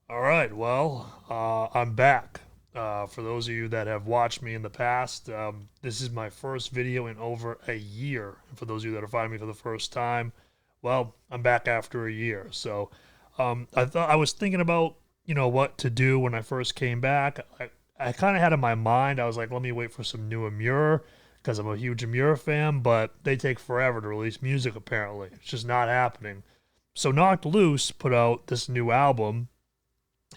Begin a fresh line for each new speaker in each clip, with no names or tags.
All right, well, I'm back. For those of you that have watched me in the past, this is my first video in over a year. And for those of you that are finding me for the first time, well, I'm back after a year. So I was thinking about, what to do when I first came back. I kind of had in my mind, I was like, let me wait for some new Amur because I'm a huge Amur fan, but they take forever to release music, apparently. It's just not happening. So Knocked Loose put out this new album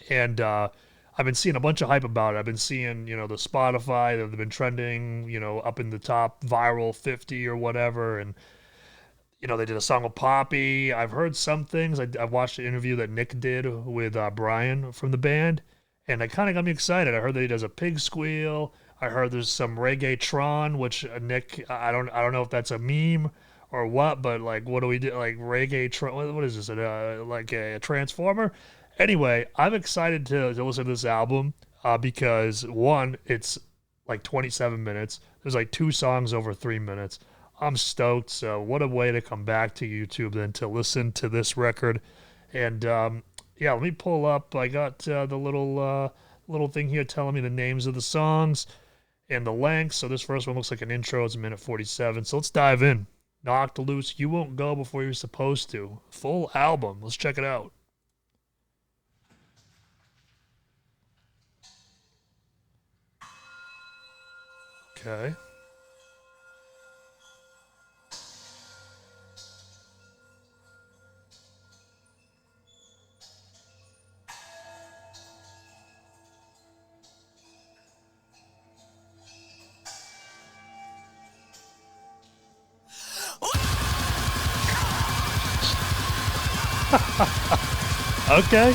and I've been seeing a bunch of hype about it. I've been seeing, the Spotify that have been trending, up in the top viral 50 or whatever. And, they did a song with Poppy. I've heard some things. I've watched an interview that Nick did with Brian from the band, and it kind of got me excited. I heard that he does a pig squeal. I heard there's some reggae-tron, which Nick, I don't know if that's a meme or what, but like, what do we do? Like reggae-tron, what is this? Like a transformer? Anyway, I'm excited to listen to this album because one, it's like 27 minutes. There's like two songs over 3 minutes. I'm stoked. So what a way to come back to YouTube than to listen to this record. And yeah, let me pull up. I got the little thing here telling me the names of the songs and the length. So this first one looks like an intro. It's a minute 47. So let's dive in. Knocked Loose. You won't go before you're supposed to. Full album. Let's check it out. Okay. Okay.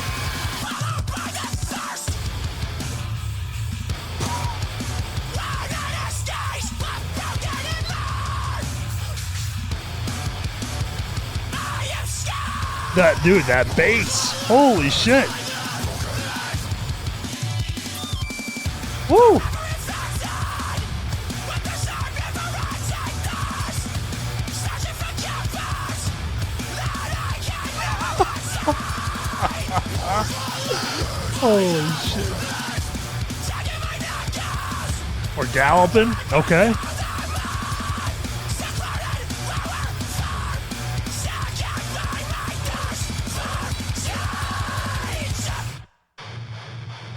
That dude, that bass. Holy shit. Woo! Holy shit. We're galloping. Okay.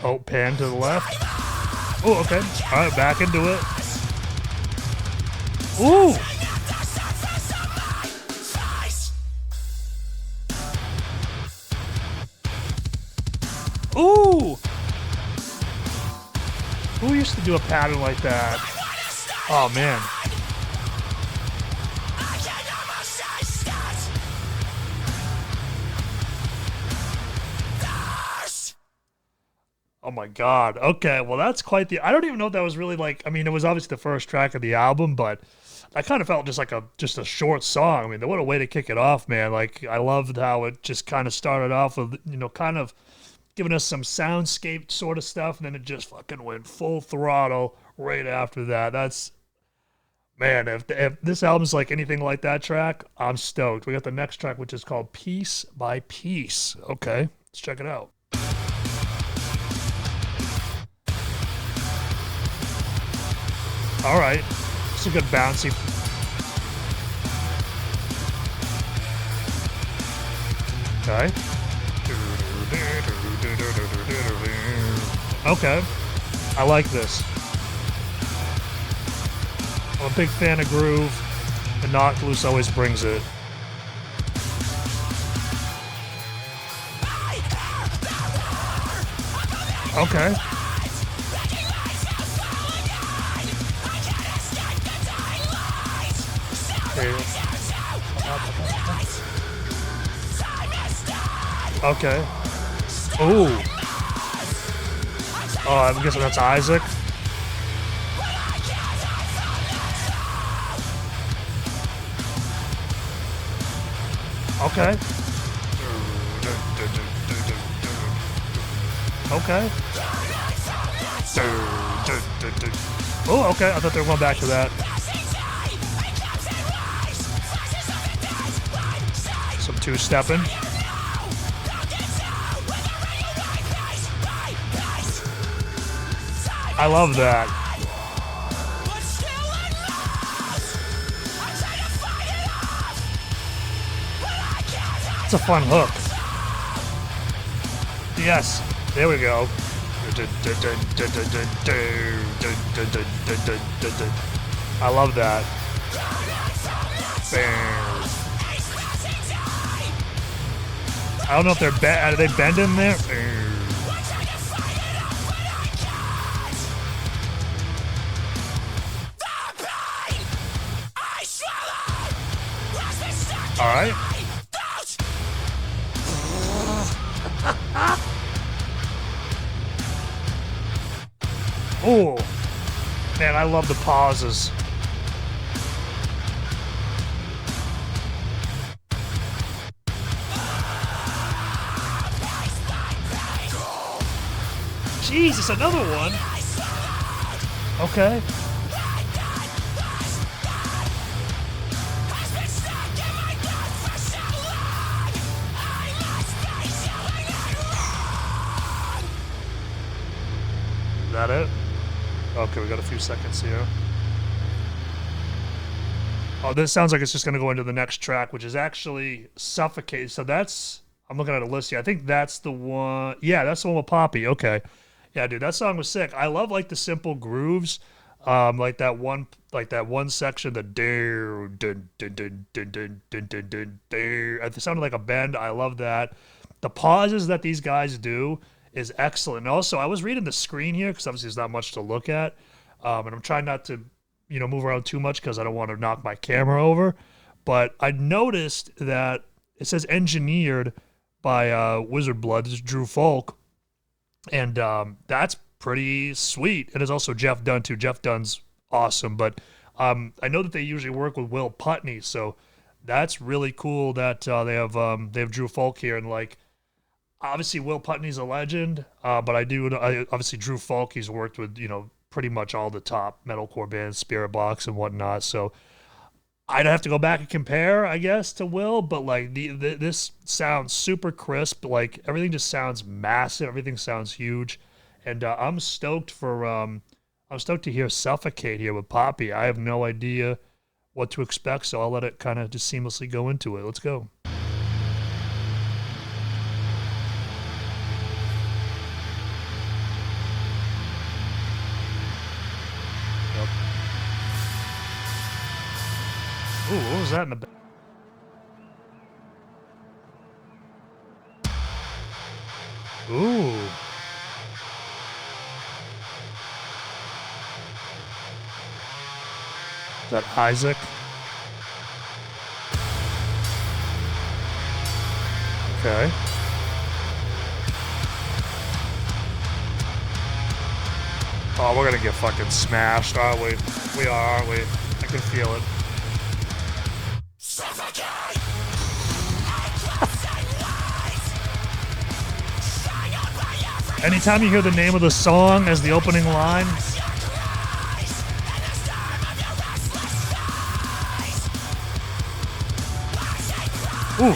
Oh, pan to the left. Oh, okay. All right, back into it. Ooh. Ooh. Who used to do a pattern like that? Oh, man. Oh my God. Okay, well that's quite the. I don't even know if that was really like. I mean, it was obviously the first track of the album, but I kind of felt just like a short song. I mean, what a way to kick it off, man. Like I loved how it just kind of started off with kind of giving us some soundscape sort of stuff, and then it just fucking went full throttle right after that. That's man. If this album's like anything like that track, I'm stoked. We got the next track, which is called Piece by Piece. Okay, let's check it out. All right. It's a good bouncy. Okay. Okay. I like this. I'm a big fan of groove, and Knocked Loose always brings it. Okay. Okay. Ooh. Oh, I'm guessing that's Isaac. Okay. Okay. Oh, okay. I thought they were going back to that. Some two-stepping. I love that. It's a fun hook. Yes, there we go. I love that. I don't know if are they bending there? All right. Oh, man, I love the pauses. Jesus, another one. Okay. Is that it? Okay, we got a few seconds here. Oh, this sounds like it's just going to go into the next track, which is actually Suffocate. So that's, I'm looking at a list here. I think that's the one. Yeah, that's the one with Poppy. Okay. Yeah, dude, that song was sick. I love like the simple grooves. Like that one section, the it sounded like a bend. I love that. The pauses that these guys do is excellent. And also, I was reading the screen here because obviously there's not much to look at, and I'm trying not to, move around too much because I don't want to knock my camera over. But I noticed that it says engineered by Wizard Blood. This is Drew Folk, and that's pretty sweet. And it's also Jeff Dunn too. Jeff Dunn's awesome. But I know that they usually work with Will Putney, so that's really cool that they have Drew Folk here. And like, obviously Will Putney's a legend, but obviously Drew Folk, he's worked with pretty much all the top metalcore bands, Spirit Box and whatnot. So I'd have to go back and compare, I guess, to Will, but like this sounds super crisp. Like everything just sounds massive. Everything sounds huge, and I'm stoked to hear Suffocate here with Poppy. I have no idea what to expect, so I'll let it kind of just seamlessly go into it. Let's go. Ooh, what was that in the back? Ooh. Is that Isaac? Okay. Oh, we're gonna get fucking smashed, aren't we? We are, aren't we? I can feel it. Anytime you hear the name of the song as the opening line, ooh.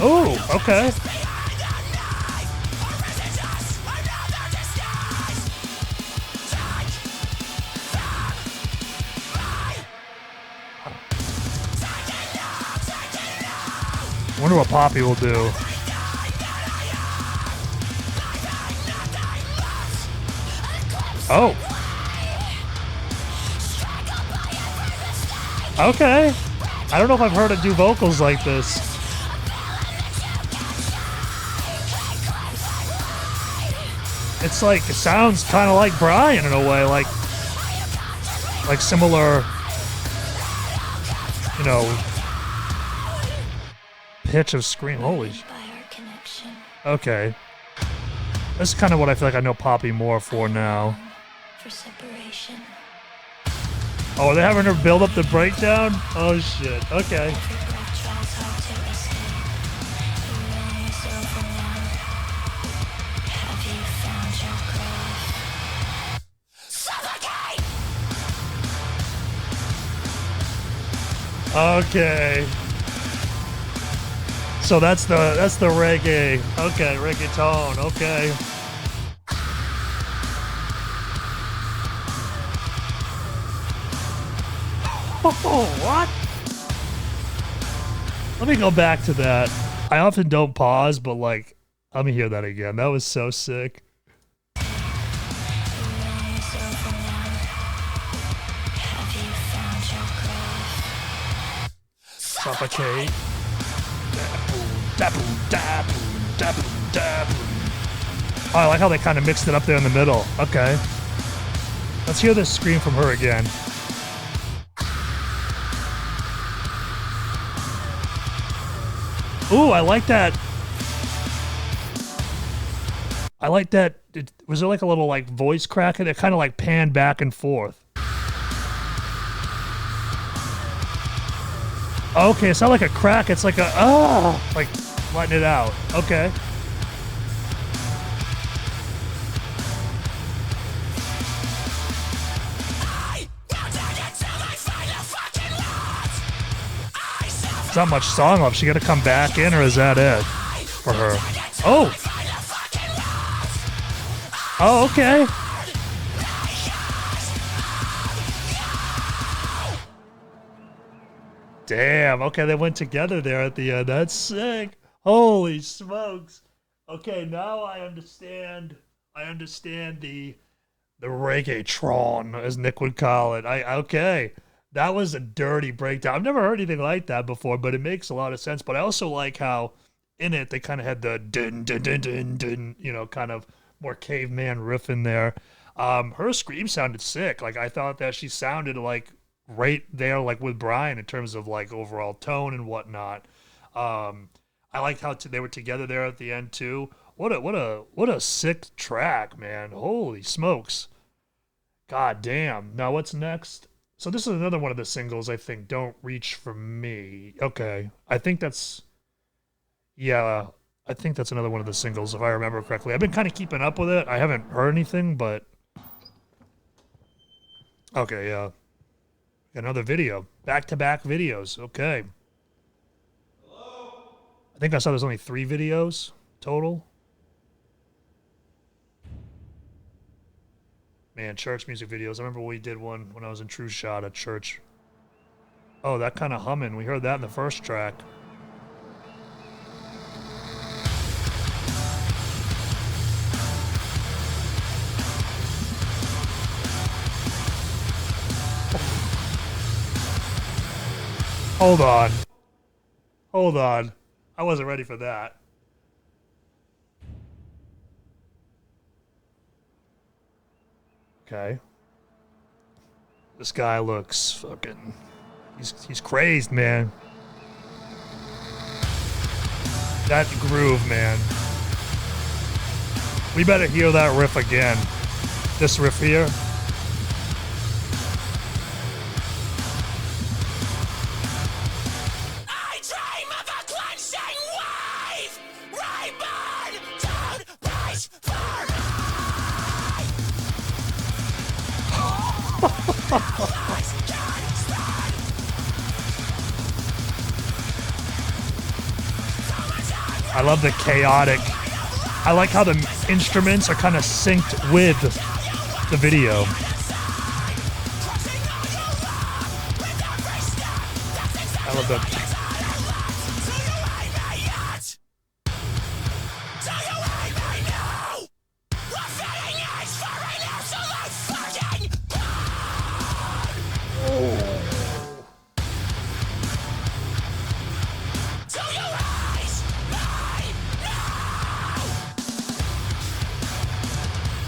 Ooh, okay. Wonder what Poppy will do. Oh. Okay. I don't know if I've heard her do vocals like this. It's like, it sounds kind of like Brian in a way, like similar, pitch of scream. Holy. Okay. This is kind of what I feel like I know Poppy more for now. Oh, are they having her build up the breakdown? Oh shit. Okay. Okay. So that's the reggae. Okay, reggaeton. Okay. What? Let me go back to that. I often don't pause, but like, let me hear that again. That was so sick. Suffocate. Oh, I like how they kind of mixed it up there in the middle. Okay. Let's hear this scream from her again. Ooh, I like that. I like that. Was there like a little like voice crack? It kind of like panned back and forth. Okay, it's not like a crack. It's like a, like letting it out. Okay. There's not much song left. She got to come back in, or is that it for her? Oh. Oh, okay. Damn. Okay, they went together there at the end. That's sick. Holy smokes. Okay, now I understand. I understand the reggaetron, as Nick would call it. Okay. That was a dirty breakdown. I've never heard anything like that before, but it makes a lot of sense. But I also like how in it they kind of had the dun dun dun dun dun, you know, kind of more caveman riff in there. Her scream sounded sick. Like I thought that she sounded like right there, like with Brian in terms of like overall tone and whatnot. I liked how they were together there at the end too. What a sick track, man! Holy smokes! God damn. Now what's next? So this is another one of the singles I think. Don't Reach for Me. Okay, I think that's. Yeah, I think that's another one of the singles if I remember correctly. I've been kind of keeping up with it. I haven't heard anything, but. Okay, yeah. Another video. Back-to-back videos. Okay. Hello? I think I saw there's only 3 videos total. Man, church music videos. I remember we did one when I was in True Shot at church. Oh, that kind of humming. We heard that in the first track. Hold on. Hold on. I wasn't ready for that. Okay. This guy looks fucking... He's crazed, man. That groove, man. We better hear that riff again. This riff here. I love the chaotic. I like how the instruments are kind of synced with the video. I love that.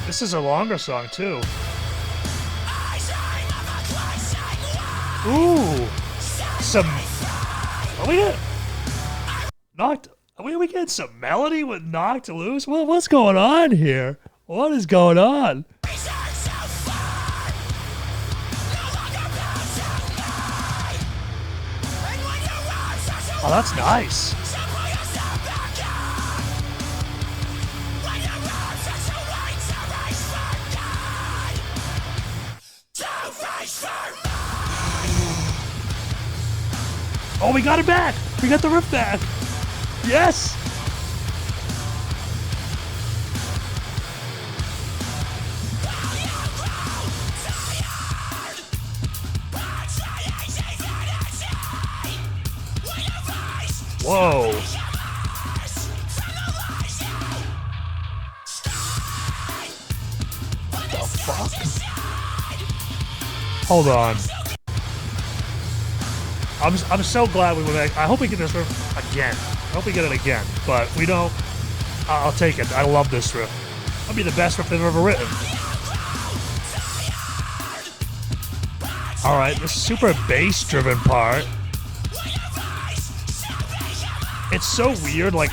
This is a longer song too. Ooh, some. Are we getting knocked? Are we getting some melody with Knocked Loose? Well, what's going on here? What is going on? Oh, that's nice. Oh, we got it back! We got the riff back! Yes! Whoa. What the fuck? Hold on. I'm so glad we went back. I hope we get this riff again. I hope we get it again. But we don't. I'll take it. I love this riff. That'll be the best riff they've ever written. Alright, this super bass-driven part. It's so weird, like,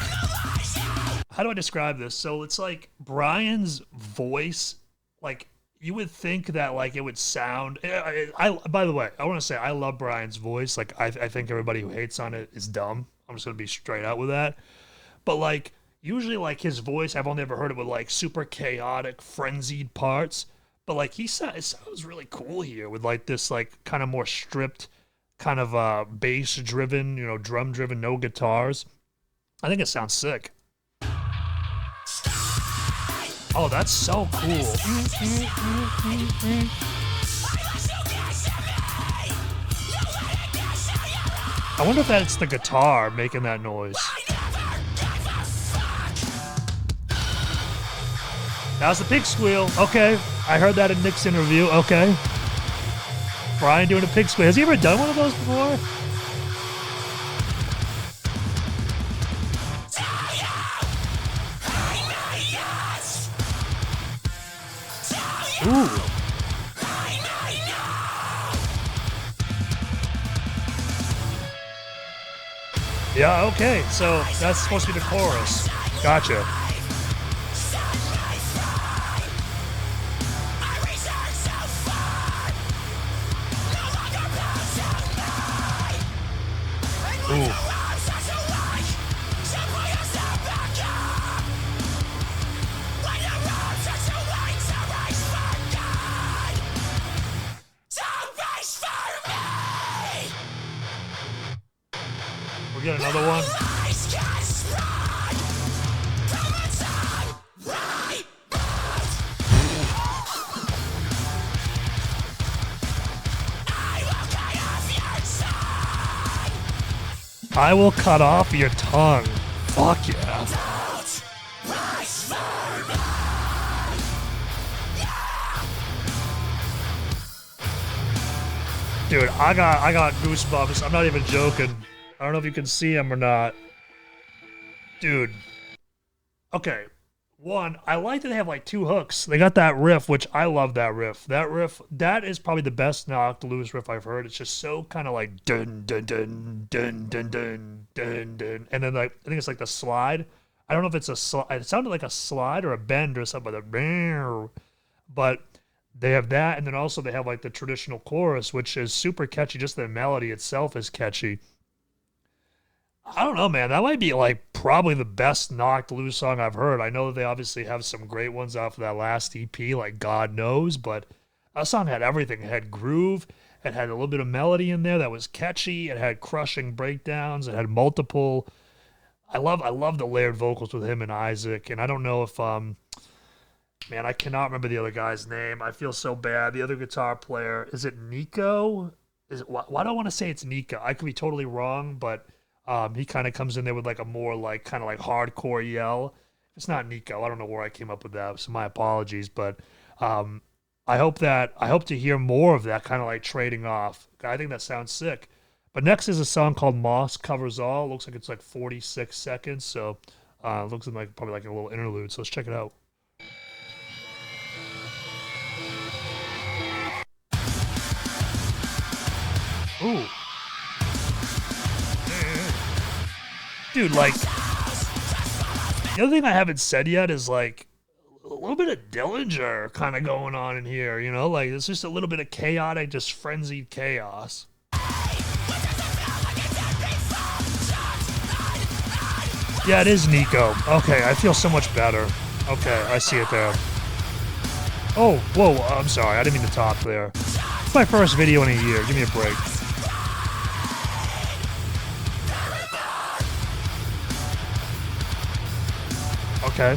how do I describe this? So it's like Brian's voice, like, you would think that, like, it would sound, by the way, I want to say I love Brian's voice. Like, I think everybody who hates on it is dumb. I'm just going to be straight out with that. But, like, usually, like, his voice, I've only ever heard it with, like, super chaotic, frenzied parts. But, like, it sounds really cool here with, like, this, like, kind of more stripped, kind of bass-driven, you know, drum-driven, no guitars. I think it sounds sick. Oh, that's so cool. I wonder if that's the guitar making that noise. That was the pig squeal. Okay. I heard that in Nick's interview. Okay. Brian doing a pig squeal. Has he ever done one of those before? Ooh. Yeah, okay. So that's supposed to be the chorus. Gotcha. Ooh. We'll get another one. I will cut off your tongue. Fuck yeah. Dude, I got goosebumps. I'm not even joking. I don't know if you can see them or not. Dude. Okay. One, I like that they have like two hooks. They got that riff, which I love that riff. That riff, that is probably the best Knocked Loose riff I've heard. It's just so kind of like dun dun dun dun dun dun dun dun, and then like I think it's like the slide. I don't know if it's a slide. It sounded like a slide or a bend or something like that. But they have that, and then also they have like the traditional chorus, which is super catchy. Just the melody itself is catchy. I don't know, man. That might be like probably the best Knocked Loose song I've heard. I know that they obviously have some great ones off of that last EP, like God Knows, but that song had everything. It had groove. It had a little bit of melody in there that was catchy. It had crushing breakdowns. It had multiple. I love the layered vocals with him and Isaac. And I don't know if man, I cannot remember the other guy's name. I feel so bad. The other guitar player, is it Nico? Why do I want to say it's Nico? I could be totally wrong, but he kind of comes in there with like a more like kind of like hardcore yell. It's not Nico. I don't know where I came up with that, so my apologies. But I hope to hear more of that kind of like trading off. I think that sounds sick. But next is a song called Moss Covers All. It looks like it's like 46 seconds, so it looks like probably like a little interlude. So let's check it out. Ooh. Dude, like, the other thing I haven't said yet is, like, a little bit of Dillinger kind of going on in here, you know? Like, it's just a little bit of chaotic, just frenzied chaos. Yeah, it is Nico. Okay, I feel so much better. Okay, I see it there. Oh, whoa, I'm sorry. I didn't mean to talk there. It's my first video in a year. Give me a break. Okay.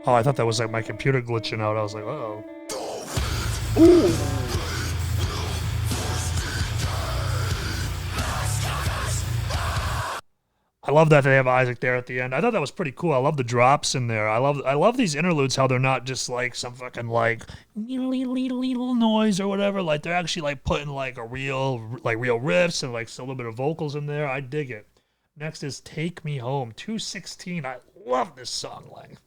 Oh, I thought that was like my computer glitching out. I was like, uh-oh. Ooh. I love that they have Isaac there at the end. I thought that was pretty cool. I love the drops in there. I love these interludes, how they're not just like some fucking like little noise or whatever. Like they're actually like putting like real riffs and like a little bit of vocals in there. I dig it. Next is Take Me Home, 2:16. I love this song length.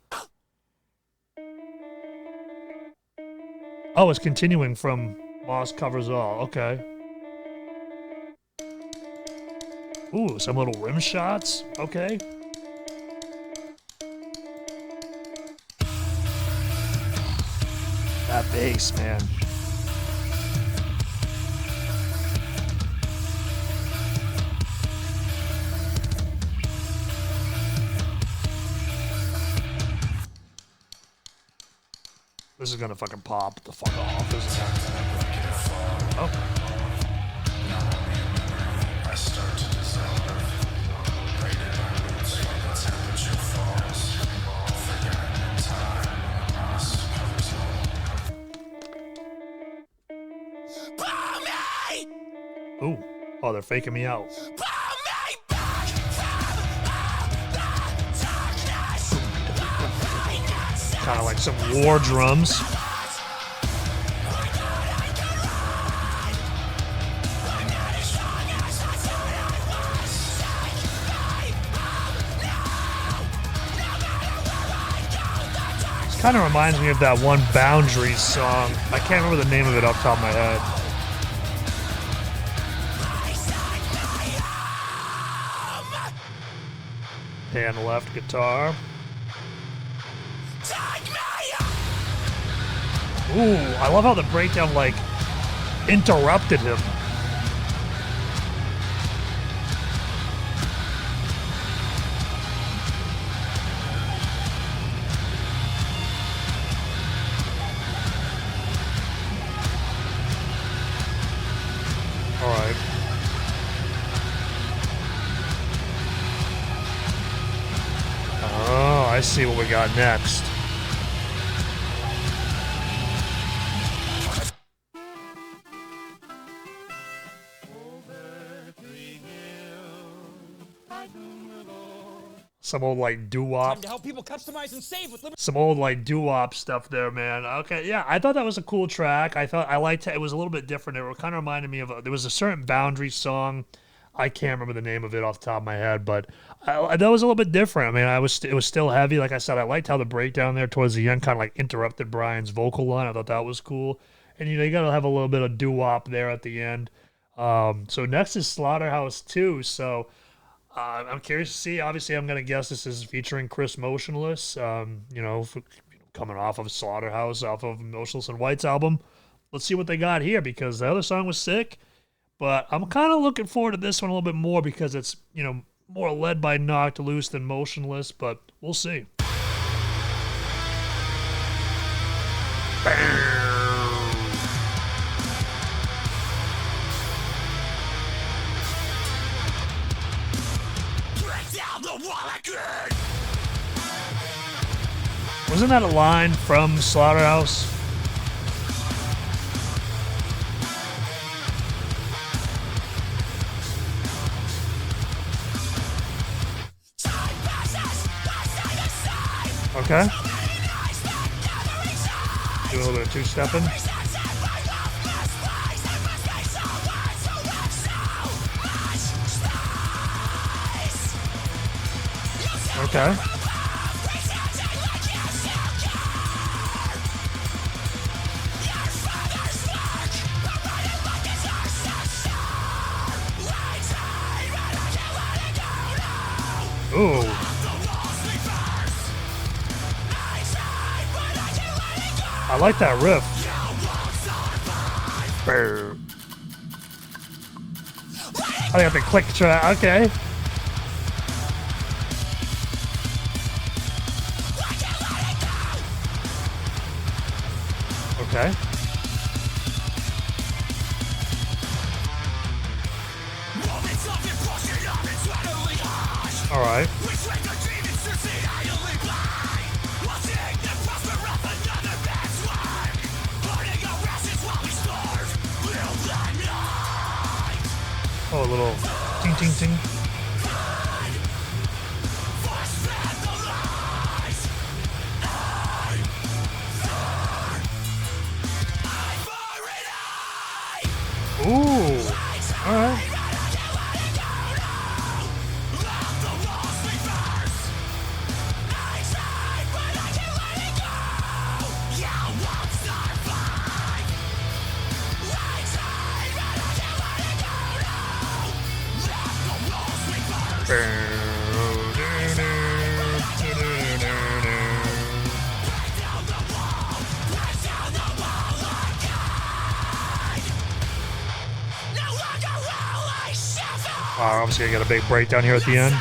Oh, it's continuing from Moss Covers All. Okay. Ooh, some little rim shots. Okay. That bass, man. This is gonna fucking pop the fuck off, isn't it? Oh. Ooh. Oh, they're faking me out. Kind of like some war drums. This kind of reminds me of that one Boundaries song. I can't remember the name of it off the top of my head. Hand left guitar. Ooh, I love how the breakdown like interrupted him. All right. Oh, I see what we got next. Some old like doo-wop.
Time to help people customize and save with
some old like doo-wop stuff there, man. Okay, yeah, I thought that was a cool track. I liked it. It was a little bit different. It kind of reminded me of there was a certain Boundary song. I can't remember the name of it off the top of my head, but that was a little bit different. I mean, it was still heavy. Like I said, I liked how the breakdown there towards the end kind of like interrupted Brian's vocal line. I thought that was cool. And you got to have a little bit of doo-wop there at the end. So next is Slaughterous 2. So I'm curious to see. Obviously, I'm going to guess this is featuring Chris Motionless, coming off of Slaughterous, off of Motionless and White's album. Let's see what they got here, because the other song was sick. But I'm kind of looking forward to this one a little bit more because it's, more led by Knocked Loose than Motionless, but we'll see. Wasn't that a line from Slaughterous? Okay. Do a little bit of two-stepping. Okay. Ooh. I like that riff. I got the click track. Okay. Okay. All right. little ting ting ting. Ooh, all right. Obviously, I got a big breakdown here at the end.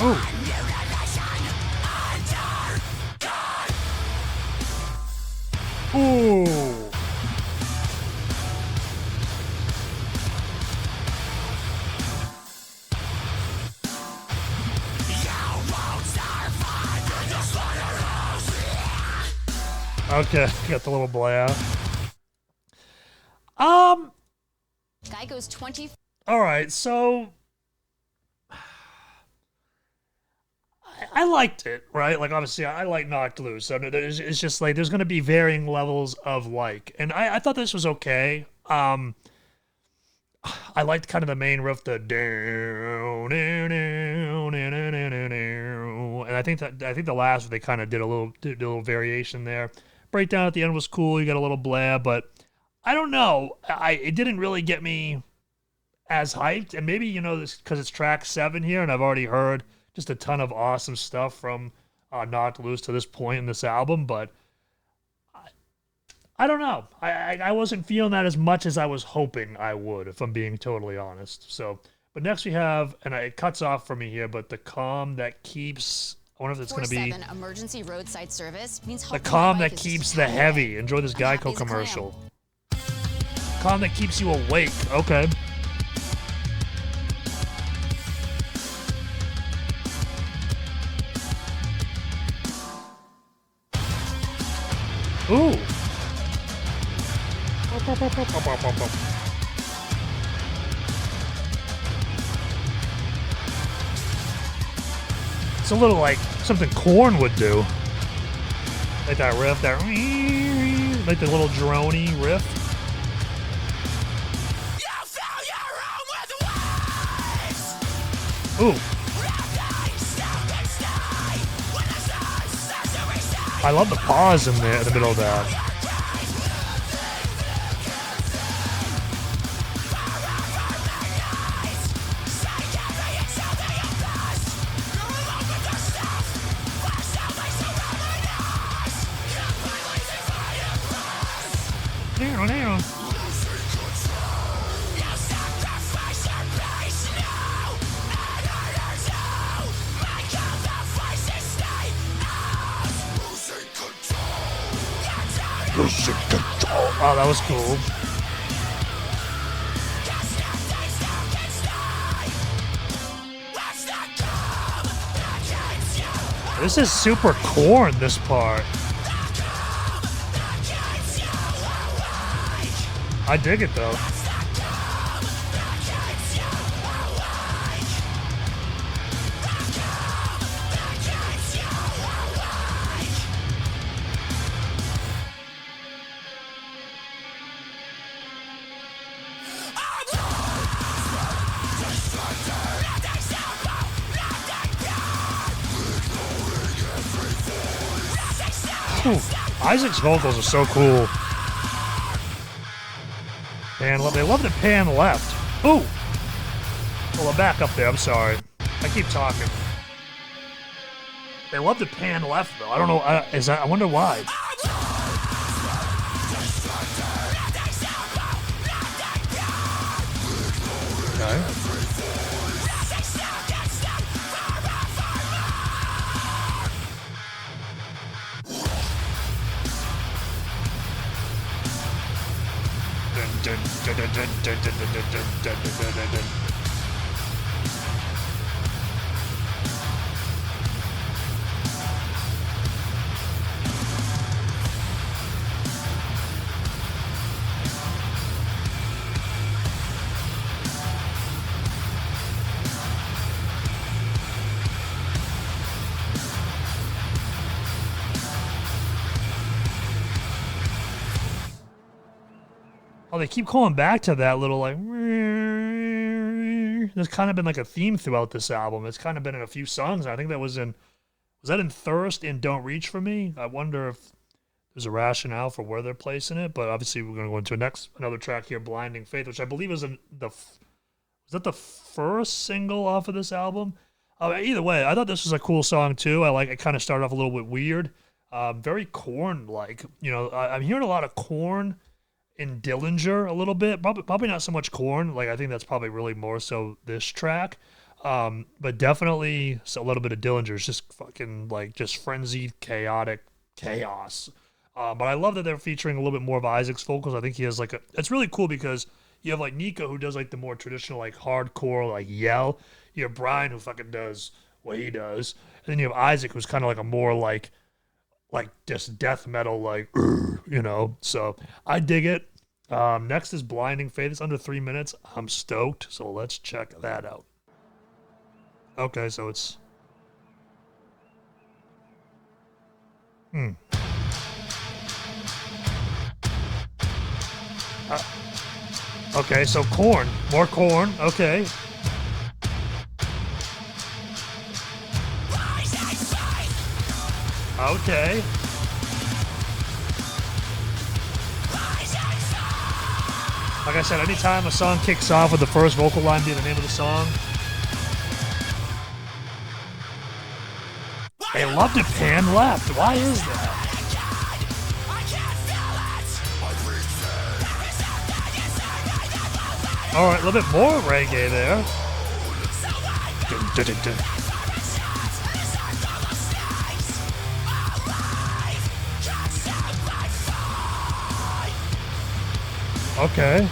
Oh. Ooh. Okay, got the little blast.
Guy goes 20.
All right, so I liked it, right? Like, obviously, I like Knocked Loose. So it's just like there's going to be varying levels of like, and I thought this was okay. I liked kind of the main riff, the down, and I think the last they kind of did a little variation there. Breakdown at the end was cool. You got a little blab, but I don't know. It didn't really get me as hyped, and maybe this because it's track 7 here, and I've already heard just a ton of awesome stuff from Knocked Loose to this point in this album, but I don't know. I wasn't feeling that as much as I was hoping I would, if I'm being totally honest. So, but next we have, and it cuts off for me here, but the calm that keeps. I wonder if it's going to be
emergency roadside service means
the calm that keeps the heavy. Enjoy this Geico commercial. Calm that keeps you awake. Okay. Ooh. It's a little like something Korn would do. Like that riff, like the little droney riff. Ooh. I love the pause in the middle of that. Oh, that was cool. This is super Korn, this part. I dig it, though. Ooh, Isaac's vocals are so cool. Pan left. They love to pan left. Ooh. Well, I'm back up there. I'm sorry. I keep talking. They love to pan left, though. I don't know. I wonder why. Okay. Oh, they keep calling back to that little like. There's kind of been like a theme throughout this album. It's kind of been in a few songs. I think that was that in Thirst and Don't Reach for Me? I wonder if there's a rationale for where they're placing it. But obviously, we're going to go into another track here, "Blinding Faith," which I believe was was that the first single off of this album? Either way, I thought this was a cool song too. I like it. Kind of started off a little bit weird, very Korn like. You know, I'm hearing a lot of Korn in Dillinger a little bit. Probably not so much Korn. Like I think that's probably really more so this track. But definitely a little bit of Dillinger. It's just fucking like just frenzied, chaotic chaos. But I love that they're featuring a little bit more of Isaac's vocals. I think he has like it's really cool because you have like Nico who does like the more traditional like hardcore like yell. You have Brian who fucking does what he does. And then you have Isaac who's kind of like a more like just death metal like you know. So I dig it. Next is "Blinding Faith." It's under 3 minutes. I'm stoked. So let's check that out. Okay, so it's okay, so Korn. More Korn. Okay. Okay. Like I said, anytime a song kicks off with the first vocal line being the name of the song, they love to pan left. Why is that? All right, a little bit more reggae there. Dun, dun, dun, dun. Okay.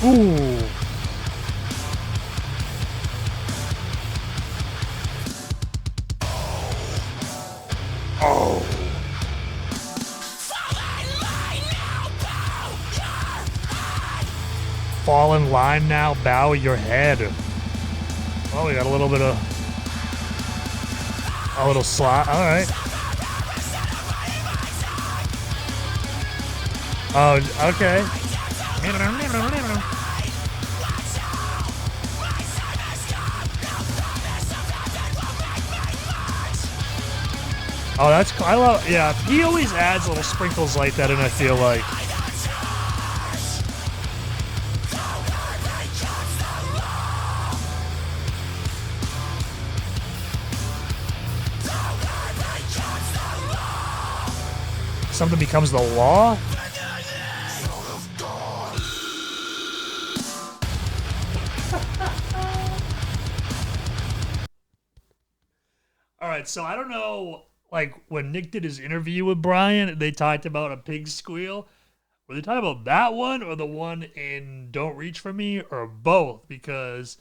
Ooh. Oh. Fall in line now, bow your head. Oh, we got a little bit of a little slot. All right. Oh, okay. Oh, that's cool. I love. Yeah, he always adds little sprinkles like that, and I feel like. Something becomes the law? All right, so I don't know, like, when Nick did his interview with Brian, they talked about a pig squeal. Were they talking about that one or the one in Don't Reach For Me or both? Because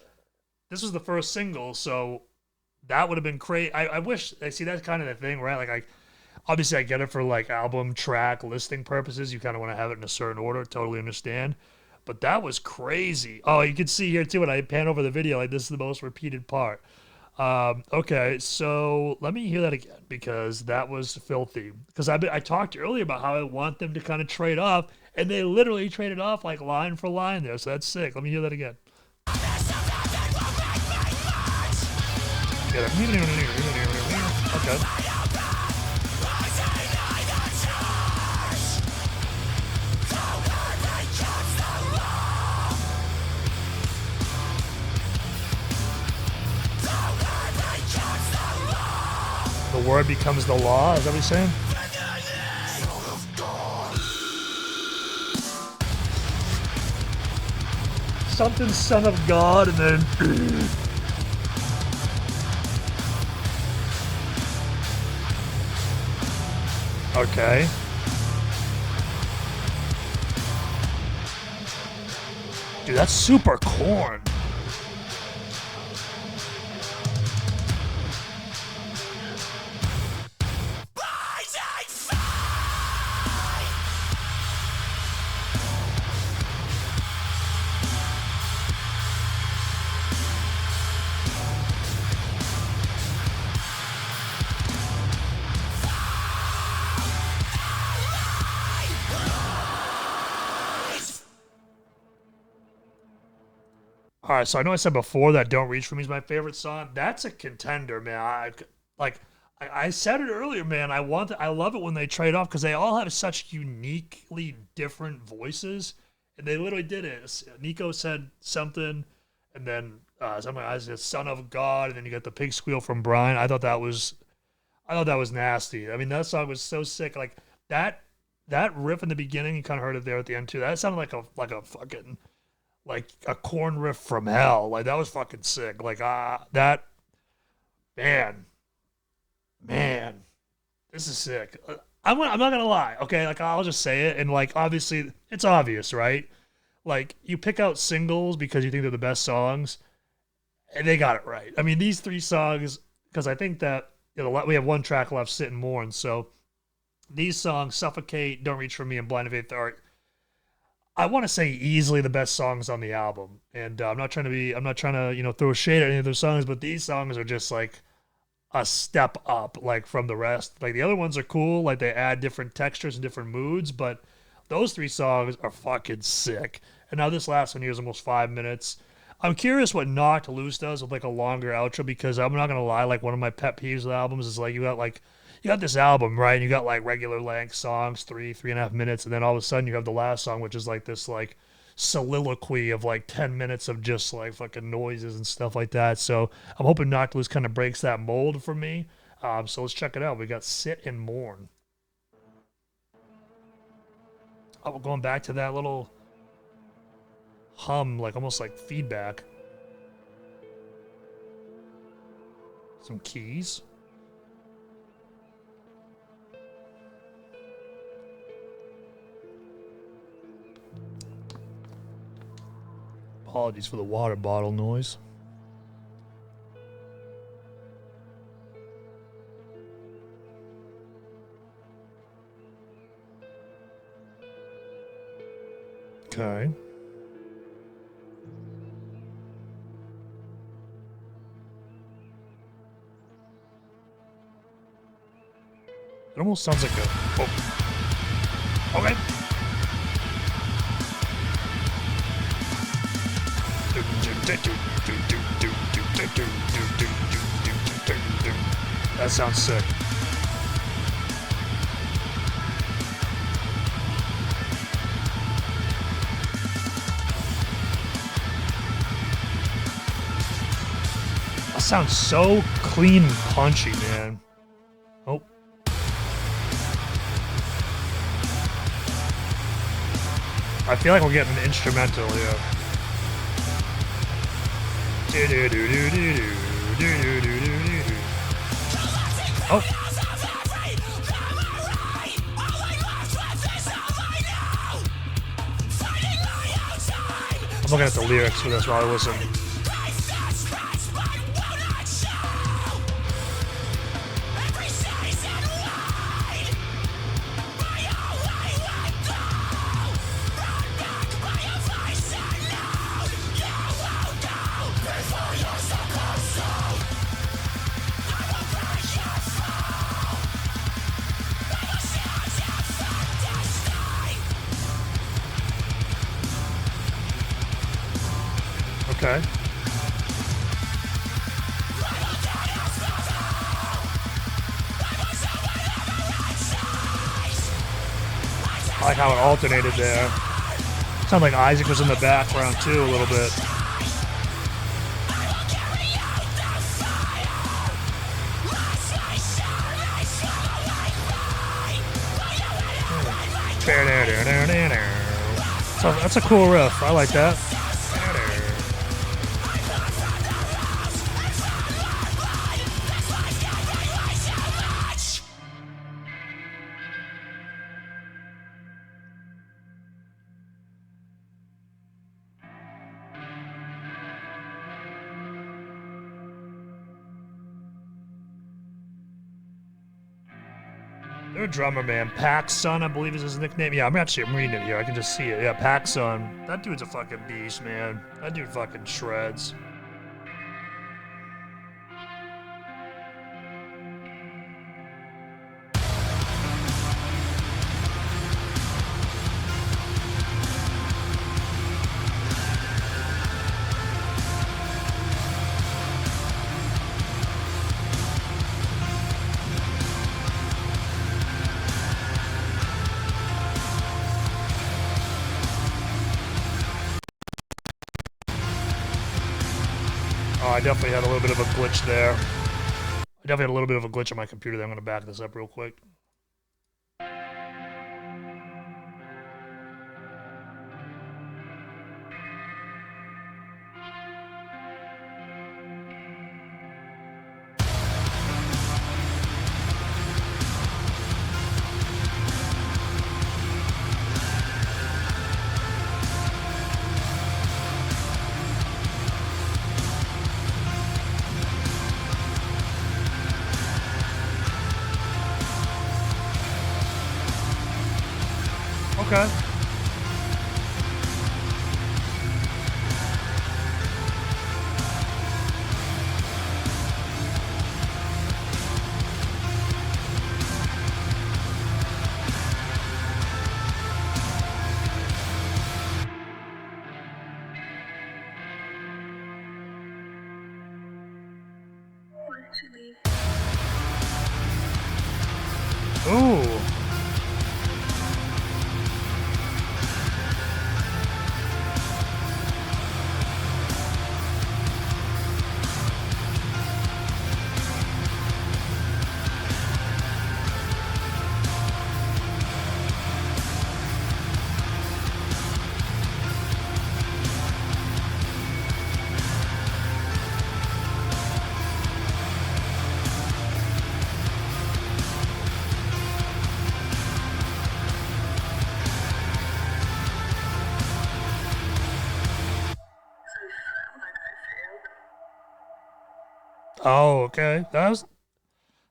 this was the first single, so that would have been crazy. I wish, I see, that's kind of the thing, right? Like, obviously, I get it for like album track listing purposes. You kind of want to have it in a certain order. Totally understand. But that was crazy. Oh, you can see here too when I pan over the video, like this is the most repeated part. Okay, so let me hear that again because that was filthy. Because I talked earlier about how I want them to kind of trade off, and they literally traded off like line for line there. So that's sick. Let me hear that again. Okay. The word becomes the law. Is that what he's saying? Something son of God and then... Okay. Dude, that's super Korn. All right, so I know I said before that "Don't Reach for Me" is my favorite song. That's a contender, man. I said it earlier, man. I love it when they trade off because they all have such uniquely different voices, and they literally did it. Nico said something, and then something I said "Son of God," and then you got the pig squeal from Brian. I thought that was nasty. I mean, that song was so sick. Like that riff in the beginning, you kind of heard it there at the end too. That sounded like a fucking like a corn riff from hell. Like that was fucking sick. Like that man, man, this is sick. I'm not gonna lie. Okay, like I'll just say it, and like obviously it's obvious, right? Like you pick out singles because you think they're the best songs, and they got it right. I mean, these three songs, because I think that we have one track left, "Sit and Mourn." So these songs, "Suffocate," "Don't Reach for Me," and "Blind Faith" are, I want to say, easily the best songs on the album. And I'm not trying to throw shade at any of those songs, but these songs are just like a step up, like from the rest. Like the other ones are cool, like they add different textures and different moods, but those three songs are fucking sick. And now this last one here is almost 5 minutes. I'm curious what Knocked Loose does with like a longer outro, because I'm not gonna lie, like one of my pet peeves of albums is like you got this album, right? And you got like regular length songs, 3.5 minutes, and then all of a sudden you have the last song, which is like this like soliloquy of like 10 minutes of just like fucking noises and stuff like that. So I'm hoping Knocked Loose kind of breaks that mold for me. So let's check it out. We got "Sit and Mourn." Oh, going back to that little hum, like almost like feedback. Some keys. Apologies for the water bottle noise. Okay. It almost sounds like a... Oh. Okay. That sounds sick. That sounds so clean and punchy, man. Oh. I feel like we're getting an instrumental, yeah. Oh. I'm looking at the lyrics for this while I listen. Okay. I like how it alternated there. Sounded like Isaac was in the background too a little bit. So that's a cool riff. I like that. Their drummer, man, Paxson, I believe is his nickname. Yeah, I'm reading it here. I can just see it. Yeah, Paxson. That dude's a fucking beast, man. That dude fucking shreds. I definitely had a little bit of a glitch there. I definitely had a little bit of a glitch on my computer there. I'm going to back this up real quick. Okay. Ooh. Oh, okay. That was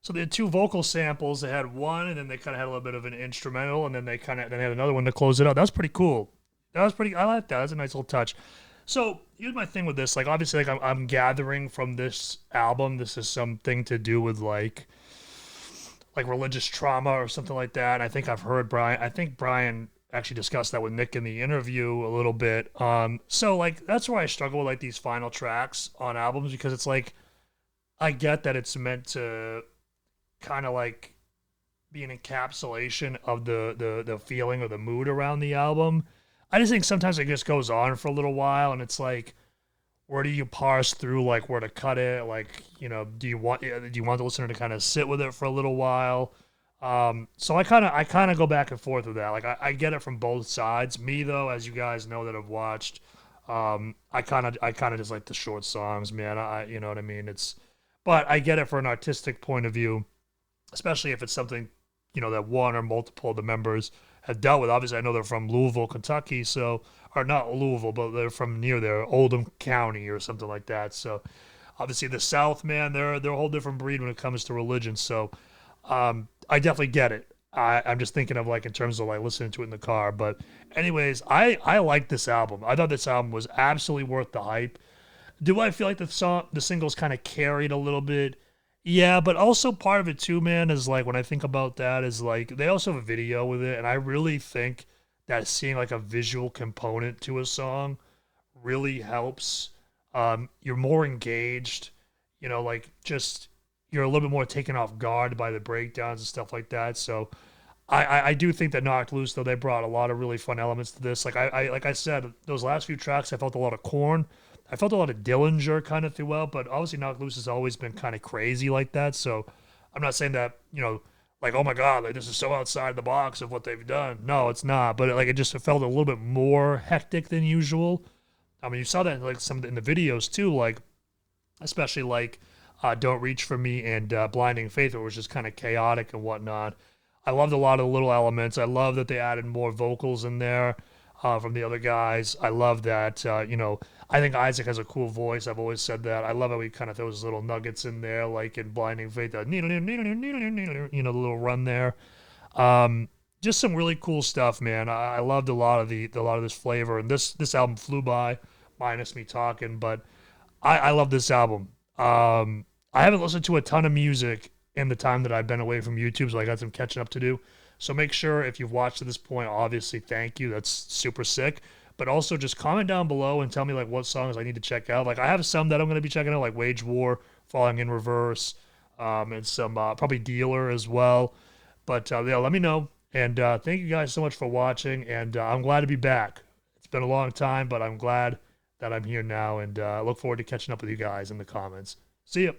so they had two vocal samples. They had one, and then they kind of had a little bit of an instrumental, and then they had another one to close it out. That was pretty cool. That was pretty. I like that. That's a nice little touch. So here's my thing with this. Like, obviously, like I'm gathering from this album, this is something to do with like religious trauma or something like that. And I think I've heard Brian. I think Brian actually discussed that with Nick in the interview a little bit. So like that's where I struggle with like these final tracks on albums because it's like I get that it's meant to kind of like be an encapsulation of the feeling or the mood around the album. I just think sometimes it just goes on for a little while, and it's like, where do you parse through like where to cut it? Like, you know, do you want the listener to kind of sit with it for a little while? So I kind of go back and forth with that. Like I get it from both sides. Me though, as you guys know that have watched, I kind of just like the short songs, man. You know what I mean? But I get it for an artistic point of view, especially if it's something, you know, that one or multiple of the members have dealt with. Obviously, I know they're from Louisville, Kentucky, or not Louisville, but they're from near there, Oldham County or something like that. So obviously the South, man, they're a whole different breed when it comes to religion. So I definitely get it. I'm just thinking of like in terms of like listening to it in the car. But anyways, I like this album. I thought this album was absolutely worth the hype. Do I feel like the singles kind of carried a little bit? Yeah, but also part of it too, man, is like when I think about that is like they also have a video with it, and I really think that seeing like a visual component to a song really helps. You're more engaged, you know, like just you're a little bit more taken off guard by the breakdowns and stuff like that. So I do think that Knocked Loose though they brought a lot of really fun elements to this. Like I said, those last few tracks I felt a lot of Corn. I felt a lot of Dillinger kind of throughout, but obviously Knocked Loose has always been kind of crazy like that. So I'm not saying that, you know, like, oh my God, like this is so outside the box of what they've done. No, it's not. But it just felt a little bit more hectic than usual. I mean, you saw that in, like in the videos too, like especially like Don't Reach for Me and Blinding Faith, where it was just kind of chaotic and whatnot. I loved a lot of the little elements. I love that they added more vocals in there from the other guys. I love that, you know, I think Isaac has a cool voice. I've always said that. I love how he kind of throws little nuggets in there, like in Blinding Faith, you know, the little run there. Just some really cool stuff, man. I loved a lot of this flavor, and this album flew by, minus me talking, but I love this album. I haven't listened to a ton of music in the time that I've been away from YouTube, so I got some catching up to do. So make sure if you've watched to this point, obviously, thank you. That's super sick. But also just comment down below and tell me like what songs I need to check out. Like I have some that I'm going to be checking out, like Wage War, Falling in Reverse, and some probably Dealer as well. But yeah, let me know. And thank you guys so much for watching. And I'm glad to be back. It's been a long time, but I'm glad that I'm here now, and I look forward to catching up with you guys in the comments. See ya.